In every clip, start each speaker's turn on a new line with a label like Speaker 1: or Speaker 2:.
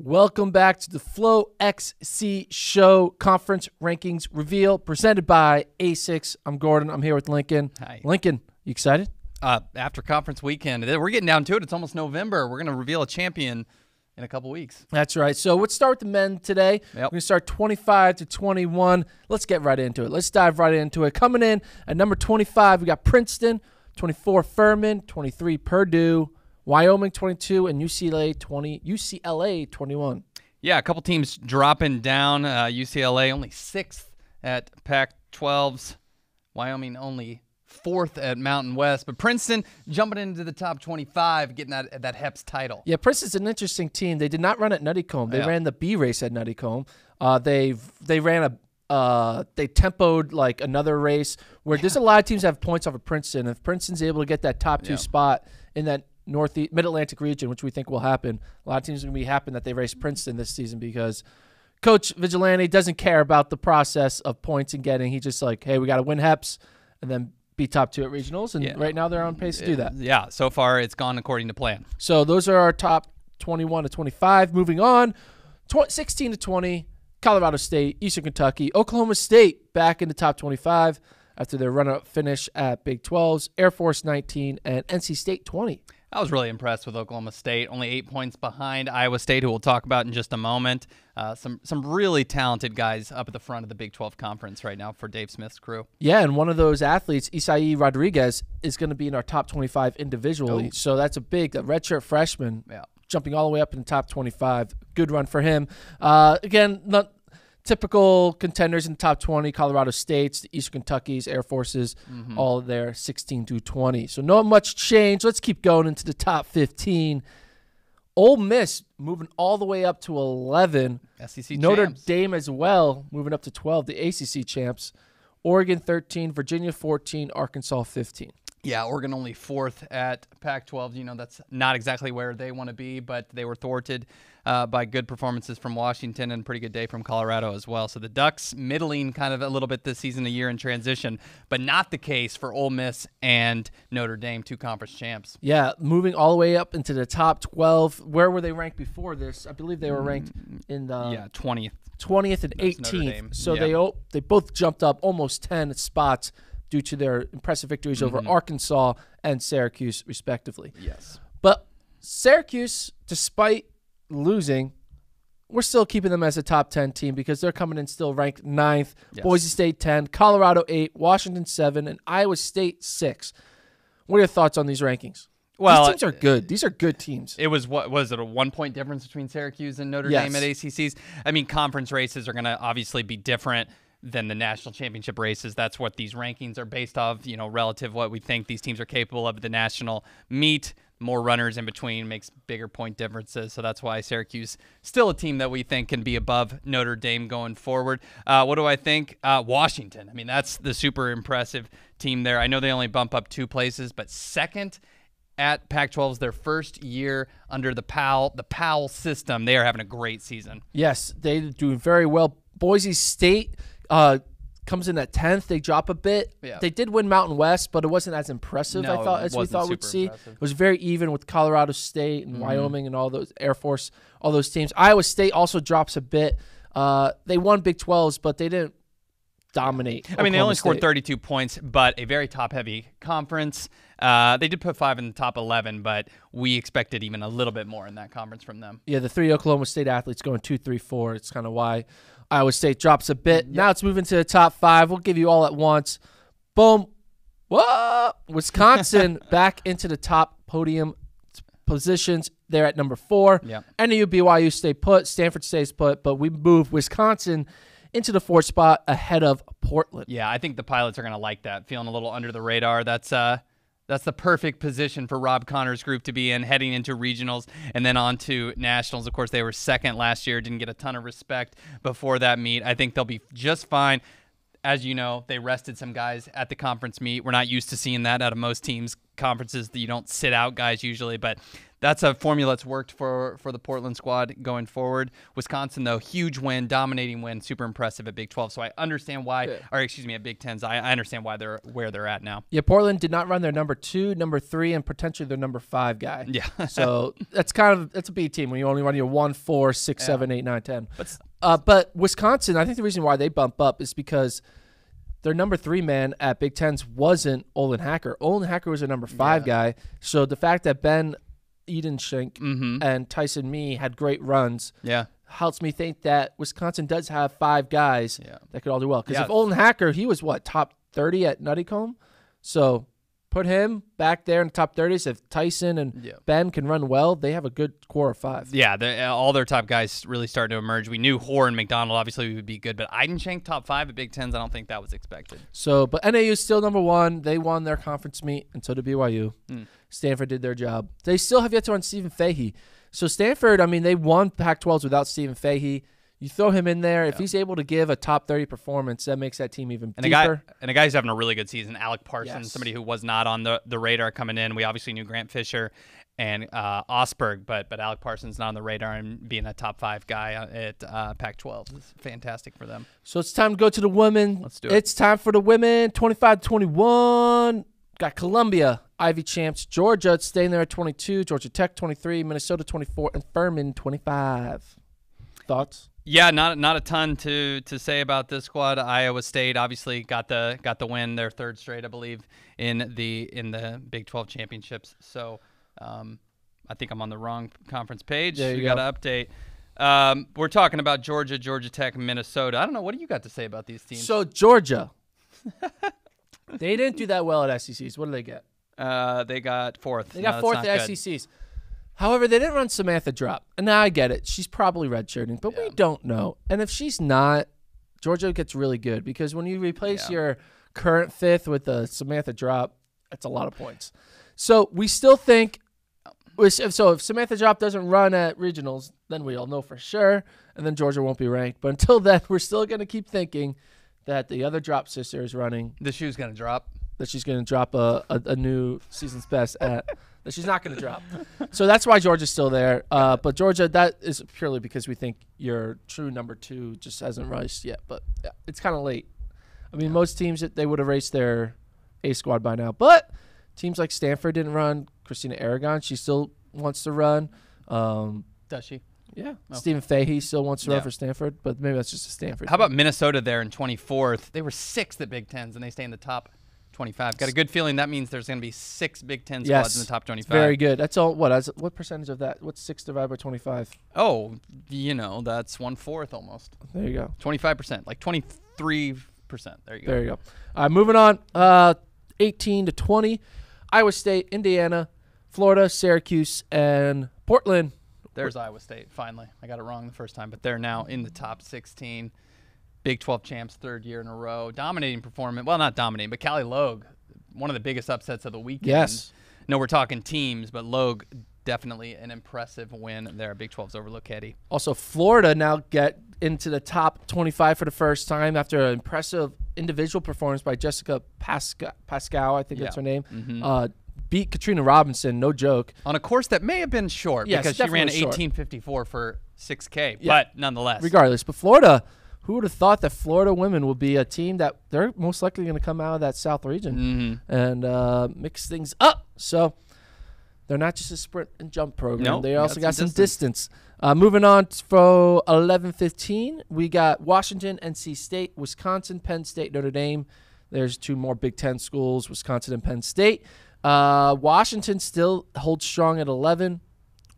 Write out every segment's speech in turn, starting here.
Speaker 1: Welcome back to the FloXC Show Conference Rankings Reveal presented by ASICS. I'm Gordon. I'm here with Lincoln.
Speaker 2: Hi.
Speaker 1: Lincoln, you excited?
Speaker 2: After conference weekend, we're getting down to it. It's almost November. We're going to reveal a champion in a couple weeks.
Speaker 1: That's right. So let's start with the men today.
Speaker 2: Yep.
Speaker 1: We're going to start 25 to 21. Let's get right into it. Let's dive right into it. Coming in at number 25, we got Princeton, 24 Furman, 23 Purdue, Wyoming 22, and UCLA 21.
Speaker 2: Yeah, a couple teams dropping down. UCLA only 6th at Pac-12's. Wyoming only 4th at Mountain West. But Princeton jumping into the top 25, getting that HEPS title.
Speaker 1: Yeah, Princeton's an interesting team. They did not run at Nuttycombe. They ran the B race at Nuttycombe. They tempoed like another race where there's a lot of teams that have points off of Princeton. If Princeton's able to get that top 2 spot in that Northeast Mid-Atlantic region, which we think will happen, a lot of teams are going to be happy that they raced Princeton this season because Coach Vigilante doesn't care about the process of points and getting. He's just like, hey, we got to win HEPS and then be top 2 at regionals, and right now they're on pace to do that.
Speaker 2: Yeah, so far it's gone according to plan.
Speaker 1: So those are our top 21 to 25. Moving on, 16 to 20, Colorado State, Eastern Kentucky, Oklahoma State back in the top 25 after their run-up finish at Big 12's, Air Force 19, and NC State 20.
Speaker 2: I was really impressed with Oklahoma State, only 8 points behind Iowa State, who we'll talk about in just a moment. Some really talented guys up at the front of the Big 12 Conference right now for Dave Smith's crew.
Speaker 1: Yeah, and one of those athletes, Isai Rodriguez, is going to be in our top 25 individually. So that's a redshirt freshman jumping all the way up in the top 25. Good run for him. Again, not typical contenders in the top 20, Colorado State's, the Eastern Kentucky's, Air Force's, all there 16 to 20. So not much change. Let's keep going into the top 15. Ole Miss moving all the way up to 11.
Speaker 2: SEC
Speaker 1: Notre
Speaker 2: champs.
Speaker 1: Dame as well, moving up to 12, the ACC champs. Oregon 13, Virginia 14, Arkansas 15.
Speaker 2: Yeah, Oregon only 4th at Pac-12. You know, that's not exactly where they want to be, but they were thwarted by good performances from Washington and a pretty good day from Colorado as well. So the Ducks middling kind of a little bit this season, a year in transition, but not the case for Ole Miss and Notre Dame, 2 conference champs.
Speaker 1: Yeah, moving all the way up into the top 12. Where were they ranked before this? I believe they were ranked in the
Speaker 2: 20th.
Speaker 1: 20th and
Speaker 2: That's Notre
Speaker 1: 18th.
Speaker 2: Dame.
Speaker 1: So they both jumped up almost 10 spots due to their impressive victories over Arkansas and Syracuse, respectively.
Speaker 2: Yes.
Speaker 1: But Syracuse, despite losing, we're still keeping them as a top 10 team because they're coming in still ranked 9th, Boise State 10, Colorado 8, Washington 7, and Iowa State 6. What are your thoughts on these rankings?
Speaker 2: Well,
Speaker 1: these teams are good. These are good teams.
Speaker 2: It was, what was it, a 1-point difference between Syracuse and Notre Dame at ACCs? I mean, conference races are going to obviously be different than the national championship races. That's what these rankings are based off, relative what we think these teams are capable of at the national meet. More runners in between makes bigger point differences. So that's why Syracuse still a team that we think can be above Notre Dame going forward. What do I think? Washington. I mean, that's the super impressive team there. I know they only bump up 2 places, but 2nd at Pac-12's their first year under the Powell system. They are having a great season.
Speaker 1: Yes, they're doing very well. Boise State comes in at 10th. They drop a bit. Yeah. They did win Mountain West, but it wasn't as impressive, as we thought we'd see. Impressive. It was very even with Colorado State and Wyoming and all those Air Force, all those teams. Iowa State also drops a bit. They won Big 12s, but they didn't dominate.
Speaker 2: I mean, they only scored 32 points, but a very top-heavy conference. They did put 5 in the top 11, but we expected even a little bit more in that conference from them. Yeah,
Speaker 1: the 3 Oklahoma State athletes going 2, 3, 4. It's kind of why Iowa State drops a bit. Now it's moving to the top 5. We'll give you all at once. Boom. Whoa! Wisconsin back into the top podium positions. They're at number 4.
Speaker 2: Yeah.
Speaker 1: NAU, BYU stay put. Stanford stays put, but we move Wisconsin into the 4th spot ahead of Portland.
Speaker 2: Yeah, I think the Pilots are going to like that, feeling a little under the radar. That's the perfect position for Rob Connor's group to be in, heading into regionals and then on to nationals. Of course, they were 2nd last year, didn't get a ton of respect before that meet. I think they'll be just fine. as you know, they rested some guys at the conference meet. We're not used to seeing that out of most teams' conferences. That you don't sit out guys usually, but that's a formula that's worked for the Portland squad going forward. Wisconsin, though, huge win, dominating win, super impressive at Big 12. So I understand why, or excuse me, at Big 10s, I understand why they're where they're at now.
Speaker 1: Yeah, Portland did not run their number 2, number 3, and potentially their number 5 guy.
Speaker 2: Yeah.
Speaker 1: So that's a B team when you only run your 1, 4, 6, 7, 8, 9, 10. But Wisconsin, I think the reason why they bump up is because their number 3 man at Big 10s wasn't Olin Hacker. Olin Hacker was their number 5 guy. So the fact that Ben Edenshank and Tyson Mee had great runs helps me think that Wisconsin does have 5 guys that could all do well. Because if Olin Hacker, he was top 30 at Nuttycombe. So put him back there in the top 30s. If Tyson and Ben can run well, they have a good core of 5.
Speaker 2: Yeah, all their top guys really started to emerge. We knew Hoare and McDonald obviously would be good, but Edenshank top 5 at Big 10s, I don't think that was expected.
Speaker 1: So, but NAU is still number 1. They won their conference meet, and so did BYU. Stanford did their job. They still have yet to run Stephen Fahey. So Stanford, I mean, they won Pac-12s without Stephen Fahey. You throw him in there. If he's able to give a top 30 performance, that makes that team even deeper.
Speaker 2: A guy's having a really good season. Alec Parsons, somebody who was not on the radar coming in. We obviously knew Grant Fisher and Osberg, but Alec Parsons not on the radar and being a top 5 guy at Pac-12 is fantastic for them.
Speaker 1: So it's time to go to the women.
Speaker 2: Let's do it.
Speaker 1: It's time for the women, 25-21. Got Columbia, Ivy champs. Georgia staying there at 22. Georgia Tech 23. Minnesota 24. And Furman 25. Thoughts?
Speaker 2: Yeah, not a ton to say about this squad. Iowa State obviously got the win, their 3rd straight, I believe, in the Big 12 championships. So I think I'm on the wrong conference page.
Speaker 1: There you
Speaker 2: got to update. We're talking about Georgia, Georgia Tech, Minnesota. I don't know. What do you got to say about these teams?
Speaker 1: So Georgia, they didn't do that well at SECs. What did they get?
Speaker 2: They got 4th.
Speaker 1: They got 4th at SECs. However, they didn't run Samantha Drop. And now I get it. She's probably redshirting, but we don't know. And if she's not, Georgia gets really good because when you replace your current 5th with a Samantha Drop, that's a lot of points. So we still think if Samantha Drop doesn't run at regionals, then we all know for sure, and then Georgia won't be ranked. But until then, we're still going to keep thinking that the other Drop sister is running.
Speaker 2: The shoe's going to drop.
Speaker 1: That she's going to drop a new season's best at that she's not going to drop. So that's why Georgia's still there. But Georgia, that is purely because we think your true number 2 just hasn't raced yet. But it's kind of late. I mean, most teams, they would have raced their A squad by now. But teams like Stanford didn't run. Christina Aragon, she still wants to run.
Speaker 2: Does she?
Speaker 1: Yeah. Oh. Stephen Fahey still wants to run for Stanford, but maybe that's just a Stanford.
Speaker 2: How about Minnesota there in 24th? They were 6th at Big 10s, and they stay in the top 25. Got a good feeling that means there's going to be 6 Big 10 squads in the top 25.
Speaker 1: Very good. That's all. What percentage of that? What's 6 divided by 25?
Speaker 2: Oh, that's 1/4 almost.
Speaker 1: There you go.
Speaker 2: 25%, like 23%. There you go.
Speaker 1: There you go. Moving on. 18-20. Iowa State, Indiana, Florida, Syracuse, and Portland.
Speaker 2: There's Iowa State. Finally, I got it wrong the first time, but they're now in the top 16. Big 12 champs, 3rd year in a row. Dominating performance. Well, not dominating, but Callie Logue, one of the biggest upsets of the weekend.
Speaker 1: Yes.
Speaker 2: No, we're talking teams, but Logue, definitely an impressive win there. Big 12's over Locketti.
Speaker 1: Also, Florida now get into the top 25 for the first time after an impressive individual performance by Jessica Pascal, I think that's her name. Beat Katrina Robinson, no joke.
Speaker 2: On a course that may have been short because she ran 18:54 for 6K, but nonetheless.
Speaker 1: Regardless, but Florida... Who would have thought that Florida women would be a team that they're most likely going to come out of that South region and mix things up? So they're not just a sprint and jump program.
Speaker 2: Nope,
Speaker 1: they also got some distance. Moving on for 11-15, we got Washington, NC State, Wisconsin, Penn State, Notre Dame. There's 2 more Big 10 schools, Wisconsin and Penn State. Washington still holds strong at 11.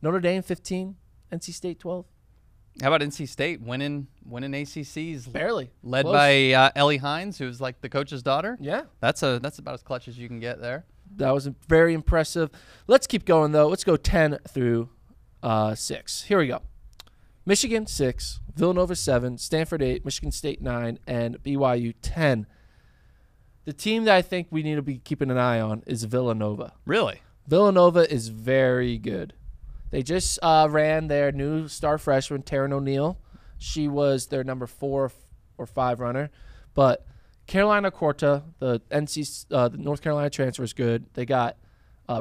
Speaker 1: Notre Dame 15, NC State 12.
Speaker 2: How about NC State winning ACCs?
Speaker 1: Barely.
Speaker 2: Led by Ellie Hines, who's like the coach's daughter.
Speaker 1: Yeah.
Speaker 2: That's about as clutch as you can get there.
Speaker 1: That was very impressive. Let's keep going, though. Let's go 10 through 6. Here we go. Michigan 6, Villanova 7, Stanford 8, Michigan State 9, and BYU 10. The team that I think we need to be keeping an eye on is Villanova.
Speaker 2: Really?
Speaker 1: Villanova is very good. They just ran their new star freshman, Taryn O'Neill. She was their number 4 or 5 runner. But Carolina Corta, the the North Carolina transfer is good. They got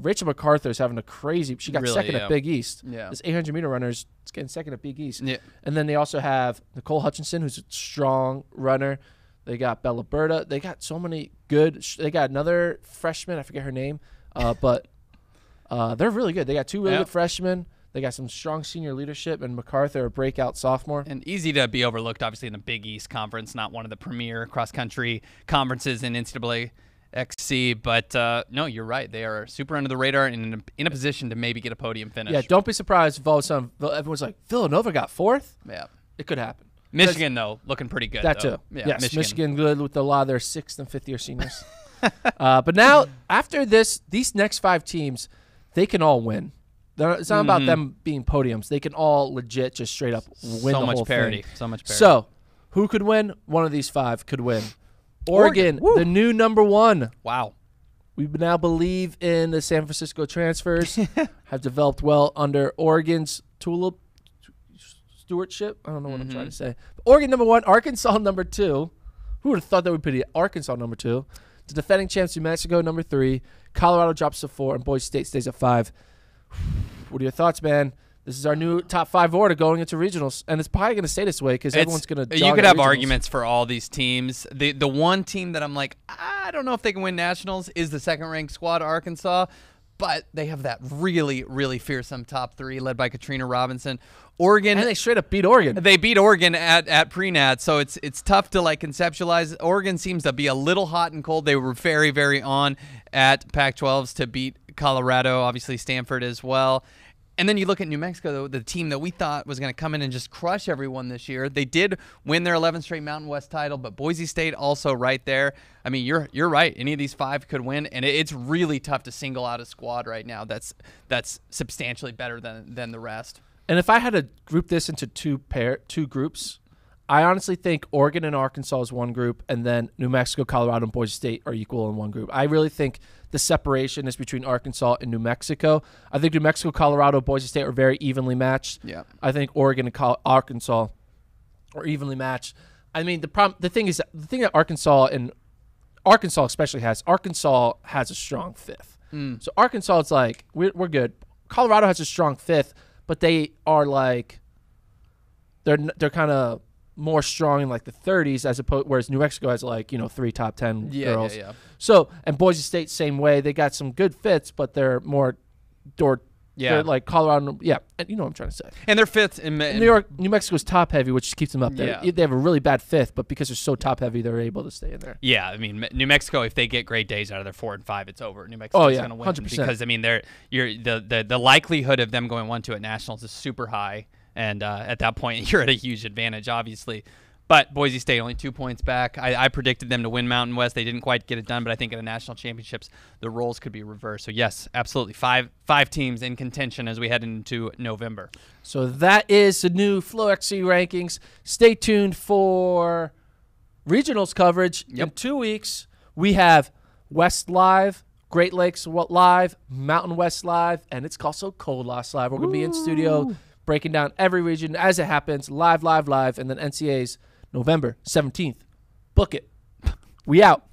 Speaker 1: Rachel MacArthur's having a crazy. She got second at Big East.
Speaker 2: Yeah.
Speaker 1: This 800-meter runner is getting second at Big East.
Speaker 2: Yeah.
Speaker 1: And then they also have Nicole Hutchinson, who's a strong runner. They got Bella Berta. They got so many good. They got another freshman. I forget her name, but they're really good. They got 2 really good freshmen. They got some strong senior leadership, and MacArthur, a breakout sophomore.
Speaker 2: And easy to be overlooked, obviously, in the Big East Conference, not one of the premier cross-country conferences in NCAA XC. But, no, you're right. They are super under the radar and in a position to maybe get a podium finish.
Speaker 1: Yeah, don't be surprised if all of a sudden everyone's like, Villanova got 4th?
Speaker 2: Yeah.
Speaker 1: It could happen.
Speaker 2: Michigan, though, looking pretty good.
Speaker 1: That
Speaker 2: though.
Speaker 1: too.
Speaker 2: Yeah,
Speaker 1: yes, Michigan good with a lot of their 6th and 5th year seniors. But now, after these next 5 teams, they can all win. It's not about them being podiums. They can all legit just straight up win the whole thing.
Speaker 2: So much parity.
Speaker 1: So, who could win? One of these 5 could win. Oregon, the new number 1.
Speaker 2: Wow.
Speaker 1: We now believe in the San Francisco transfers. Have developed well under Oregon's stewardship. I don't know what I'm trying to say. But Oregon number 1, Arkansas number 2. Who would have thought that would put Arkansas number 2? The defending champs, New Mexico number 3. Colorado drops to 4, and Boise State stays at 5. What are your thoughts, man? This is our new top 5 order going into regionals, and it's probably going to stay this way because everyone's going to.
Speaker 2: You could have arguments for all these teams. The one team that I'm like, I don't know if they can win nationals is the second-ranked squad, Arkansas, but they have that really, really fearsome top 3 led by Katrina Robinson. Oregon,
Speaker 1: and they straight up beat Oregon.
Speaker 2: They beat Oregon at pre-nat, so it's tough to like conceptualize. Oregon seems to be a little hot and cold. They were very, very on at Pac-12s to beat Colorado, obviously Stanford as well. And then you look at New Mexico, the team that we thought was going to come in and just crush everyone this year. They did win their 11th straight Mountain West title, but Boise State also right there. I mean, you're right. Any of these 5 could win, and it's really tough to single out a squad right now that's substantially better than the rest.
Speaker 1: And if I had to group this into two groups, I honestly think Oregon and Arkansas is one group, and then New Mexico, Colorado, and Boise State are equal in one group. I really think the separation is between Arkansas and New Mexico. I think New Mexico, Colorado, Boise State are very evenly matched.
Speaker 2: Yeah.
Speaker 1: I think Oregon and Arkansas are evenly matched. I mean, the thing that Arkansas especially has a strong 5th. So Arkansas, it's like we're good. Colorado has a strong 5th, but they are like they're kind of more strong in like the 30s as opposed, whereas New Mexico has like 3 top 10 girls.
Speaker 2: Yeah.
Speaker 1: So, and Boise State same way. They got some good fits, but they're more they're like Colorado. Yeah, and you know what I'm trying to say.
Speaker 2: And they're 5th in
Speaker 1: New Mexico's top heavy, which keeps them up there.
Speaker 2: Yeah.
Speaker 1: They have a really bad 5th, but because they're so top heavy, they're able to stay in there.
Speaker 2: Yeah, I mean, New Mexico, if they get great days out of their 4 and 5, it's over. New Mexico's going to win
Speaker 1: 100%.
Speaker 2: because I mean, the likelihood of them going 1-2 at nationals is super high, and at that point, you're at a huge advantage, obviously. But Boise State only 2 points back. I predicted them to win Mountain West. They didn't quite get it done, but I think in the national championships, the roles could be reversed. So, yes, absolutely. Five teams in contention as we head into November.
Speaker 1: So that is the new FloXC rankings. Stay tuned for regionals coverage.
Speaker 2: Yep.
Speaker 1: In 2 weeks, we have West Live, Great Lakes Live, Mountain West Live, and it's also Cold Loss Live. We're going to be in studio breaking down every region as it happens, live, and then NCAA's November 17th. Book it. We out.